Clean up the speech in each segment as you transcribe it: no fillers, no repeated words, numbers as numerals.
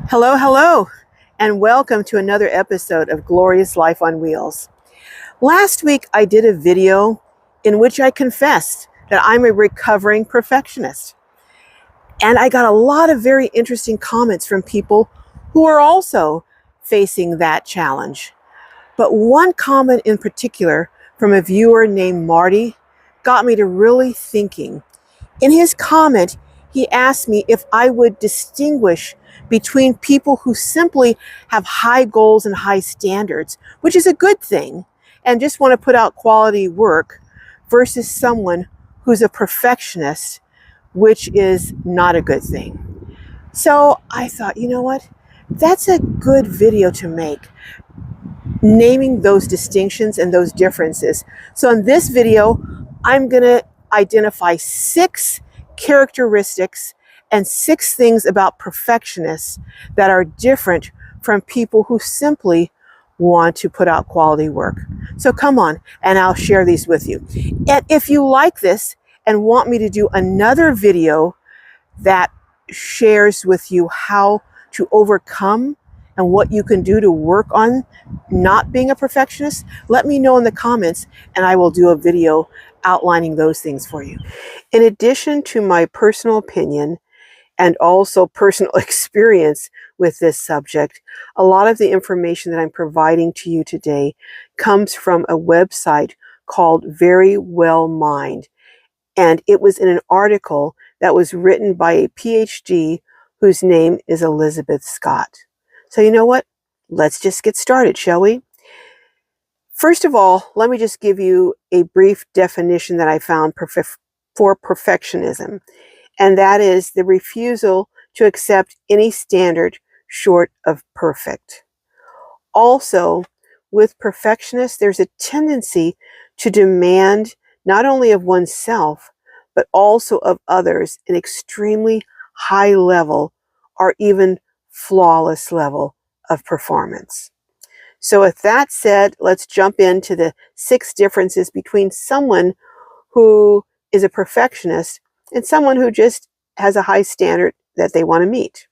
Hello, hello, and welcome to another episode of Glorious Life on Wheels. Last week, I did a video in which I confessed that I'm a recovering perfectionist. And I got a lot of very interesting comments from people who are also facing that challenge. But one comment in particular from a viewer named Marty got me to really thinking. In his comment, he asked me if I would distinguish between people who simply have high goals and high standards, which is a good thing, and just want to put out quality work, versus someone who's a perfectionist, which is not a good thing. So I thought, you know what? That's a good video to make, naming those distinctions and those differences. So in this video, I'm going to identify 6 characteristics and 6 things about perfectionists that are different from people who simply want to put out quality work. So come on, and I'll share these with you. And if you like this and want me to do another video that shares with you how to overcome and what you can do to work on not being a perfectionist, let me know in the comments and I will do a video outlining those things for you. In addition to my personal opinion and also personal experience with this subject, a lot of the information that I'm providing to you today comes from a website called Very Well Mind. And it was in an article that was written by a PhD whose name is Elizabeth Scott. So you know what? Let's just get started, shall we? First of all, let me just give you a brief definition that I found for perfectionism. And that is the refusal to accept any standard short of perfect. Also, with perfectionists, there's a tendency to demand not only of oneself, but also of others an extremely high level or even flawless level of performance. So with that said, let's jump into the 6 differences between someone who is a perfectionist and someone who just has a high standard that they want to meet.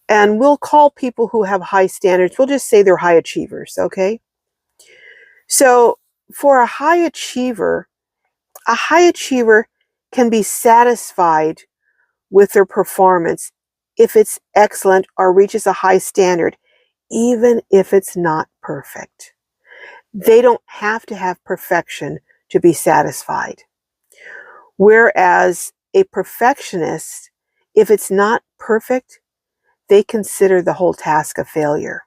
And we'll call people who have high standards, we'll just say they're high achievers, okay? So for a high achiever can be satisfied with their performance if it's excellent or reaches a high standard, even if it's not perfect. They don't have to have perfection to be satisfied. Whereas a perfectionist, if it's not perfect, they consider the whole task a failure.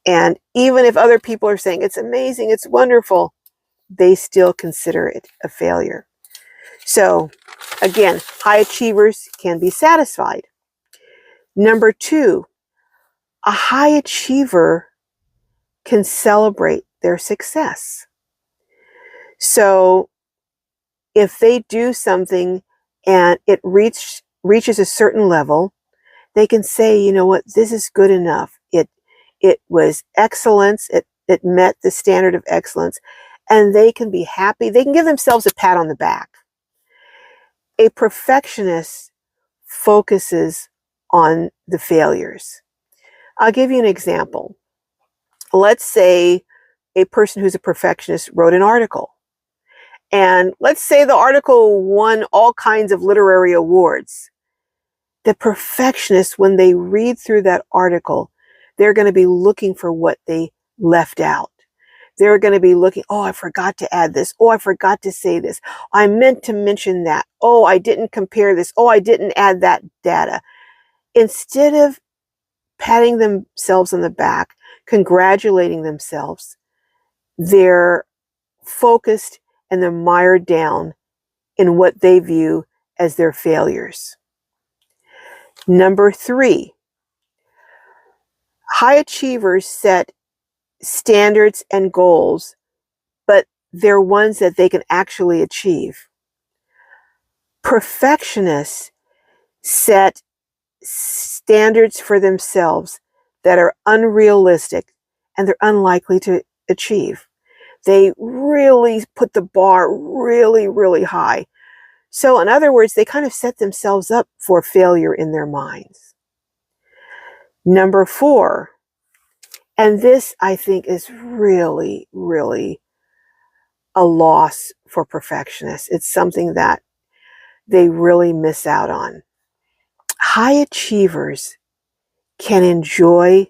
And even if other people are saying it's amazing, it's wonderful, they still consider it a failure. So again, high achievers can be satisfied. Number 2, a high achiever can celebrate their success. So if they do something and it reaches a certain level, they can say, you know what, this is good enough. It was excellence. It met the standard of excellence, and they can be happy. They can give themselves a pat on the back. A perfectionist focuses on the failures. I'll give you an example. Let's say a person who's a perfectionist wrote an article. And let's say the article won all kinds of literary awards. The perfectionists, when they read through that article, they're going to be looking for what they left out. They're going to be looking, oh, I forgot to add this. Oh, I forgot to say this. I meant to mention that. Oh, I didn't compare this. Oh, I didn't add that data. Instead of patting themselves on the back, congratulating themselves, they're focused and they're mired down in what they view as their failures. Number 3, high achievers set standards and goals, but they're ones that they can actually achieve. Perfectionists set standards for themselves that are unrealistic and they're unlikely to achieve. They really put the bar really, really high. So in other words, they kind of set themselves up for failure in their minds. Number 4, and this I think is really, really a loss for perfectionists. It's something that they really miss out on. High achievers can enjoy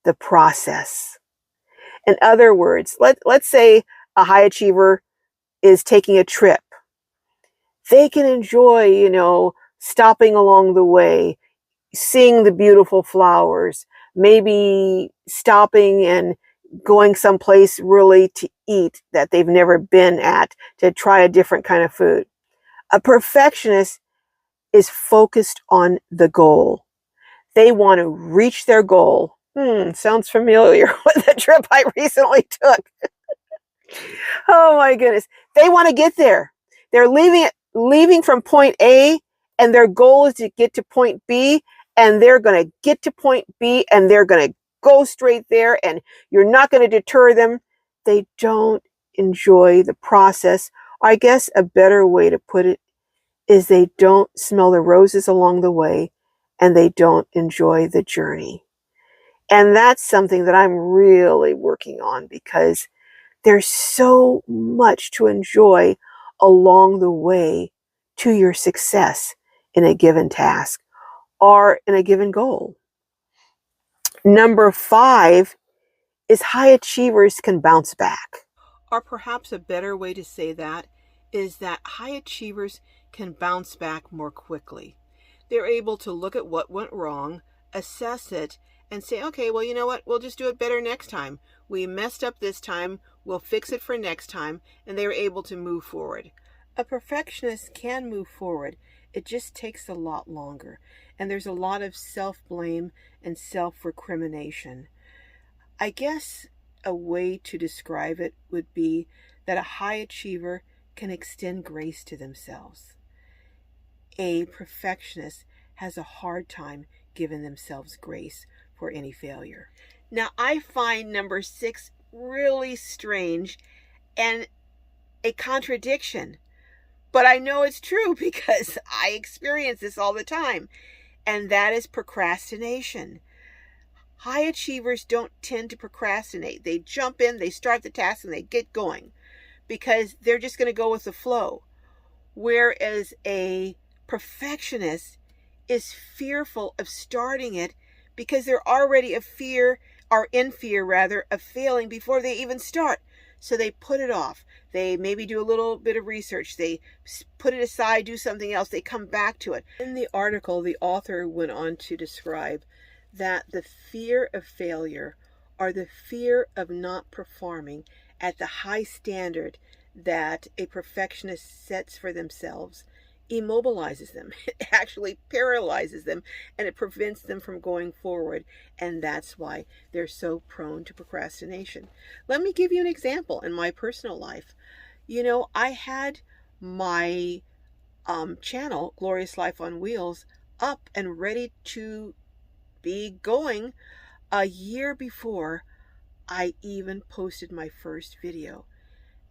the process. In other words, let's say a high achiever is taking a trip. They can enjoy, stopping along the way, seeing the beautiful flowers, maybe stopping and going someplace really to eat that they've never been at, to try a different kind of food. A perfectionist is focused on the goal. They want to reach their goal. Sounds familiar with the trip I recently took. Oh my goodness. They want to get there. They're leaving from point A, and their goal is to get to point B, and they're going to get to point B, and they're going to go straight there, and you're not going to deter them. They don't enjoy the process. I guess a better way to put it is they don't smell the roses along the way, and they don't enjoy the journey. And that's something that I'm really working on, because there's so much to enjoy along the way to your success in a given task or in a given goal. Number 5 is high achievers can bounce back. Or perhaps a better way to say that is that high achievers can bounce back more quickly. They're able to look at what went wrong, assess it, and say, okay, well, you know what? We'll just do it better next time. We messed up this time. We'll fix it for next time. And they're able to move forward. A perfectionist can move forward. It just takes a lot longer. And there's a lot of self-blame and self-recrimination. I guess a way to describe it would be that a high achiever can extend grace to themselves. A perfectionist has a hard time giving themselves grace for any failure. Now, I find number 6 really strange and a contradiction, but I know it's true because I experience this all the time, and that is procrastination. High achievers don't tend to procrastinate. They jump in, they start the task, and they get going because they're just going to go with the flow. Whereas a perfectionist is fearful of starting it because they're already in fear of failing before they even start. So they put it off. They maybe do a little bit of research. They put it aside, do something else. They come back to it. In the article, the author went on to describe that the fear of failure, or the fear of not performing at the high standard that a perfectionist sets for themselves, immobilizes them. It actually paralyzes them, and it prevents them from going forward. And that's why they're so prone to procrastination. Let me give you an example in my personal life. I had my channel, Glorious Life on Wheels, up and ready to be going a year before I even posted my first video.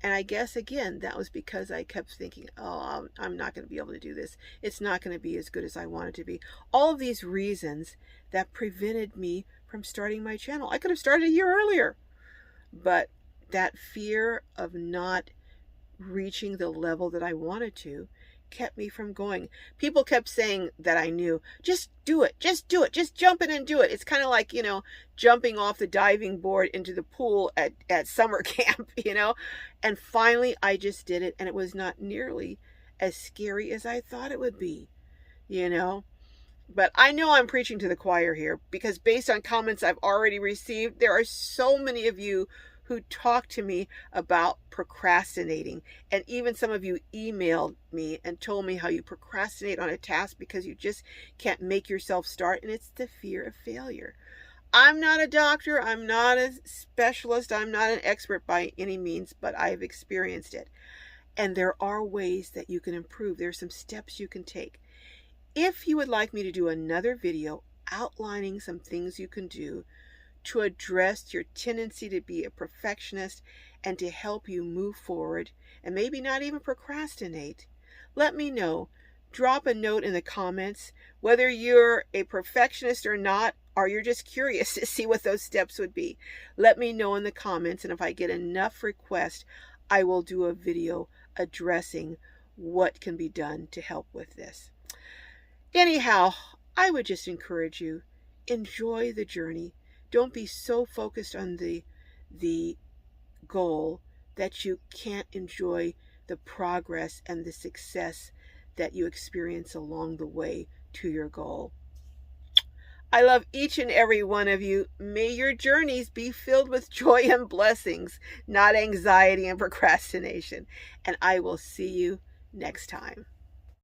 And I guess, again, that was because I kept thinking, oh, I'm not going to be able to do this. It's not going to be as good as I want it to be. All of these reasons that prevented me from starting my channel. I could have started a year earlier. But that fear of not reaching the level that I wanted to kept me from going. People kept saying that I knew, just do it, just jump in and do it. It's kind of like, jumping off the diving board into the pool at summer camp, and finally I just did it, and it was not nearly as scary as I thought it would be, But I know I'm preaching to the choir here, because based on comments I've already received, there are so many of you who talked to me about procrastinating. And even some of you emailed me and told me how you procrastinate on a task because you just can't make yourself start. And it's the fear of failure. I'm not a doctor. I'm not a specialist. I'm not an expert by any means, but I've experienced it. And there are ways that you can improve. There are some steps you can take. If you would like me to do another video outlining some things you can do to address your tendency to be a perfectionist and to help you move forward and maybe not even procrastinate, Let me know. Drop a note in the comments whether you're a perfectionist or not, or you're just curious to see what those steps would be. Let me know in the comments, and if I get enough requests, I will do a video addressing what can be done to help with this. Anyhow, I would just encourage you, enjoy the journey. Don't be so focused on the goal that you can't enjoy the progress and the success that you experience along the way to your goal. I love each and every one of you. May your journeys be filled with joy and blessings, not anxiety and procrastination. And I will see you next time.